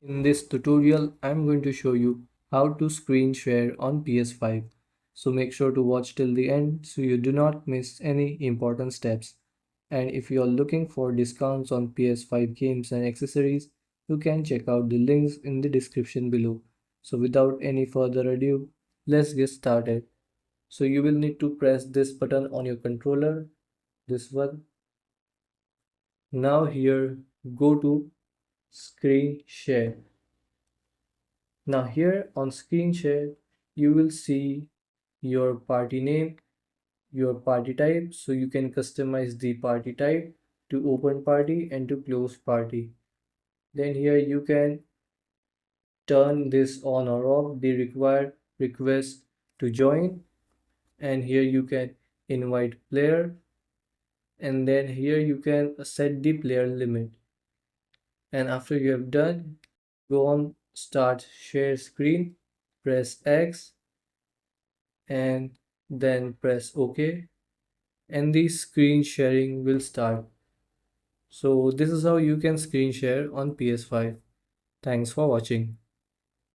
In this tutorial, I'm going to show you how to screen share on PS5. So make sure to watch till the end so you do not miss any important steps. And if you are looking for discounts on PS5 games and accessories, you can check out the links in the description below. So without any further ado, let's get started. So you will need to press this button on your controller, this one. Now here, go to screen share. Now here on screen share, you will see your party name, your party type. So you can customize the party type to open party and to close party. Then here you can turn this on or off the required request to join. And here you can invite player. And then here you can set the player limit. And after you have done, go on start share screen, press X and then press OK and the screen sharing will start. So this is how you can screen share on PS5. Thanks for watching.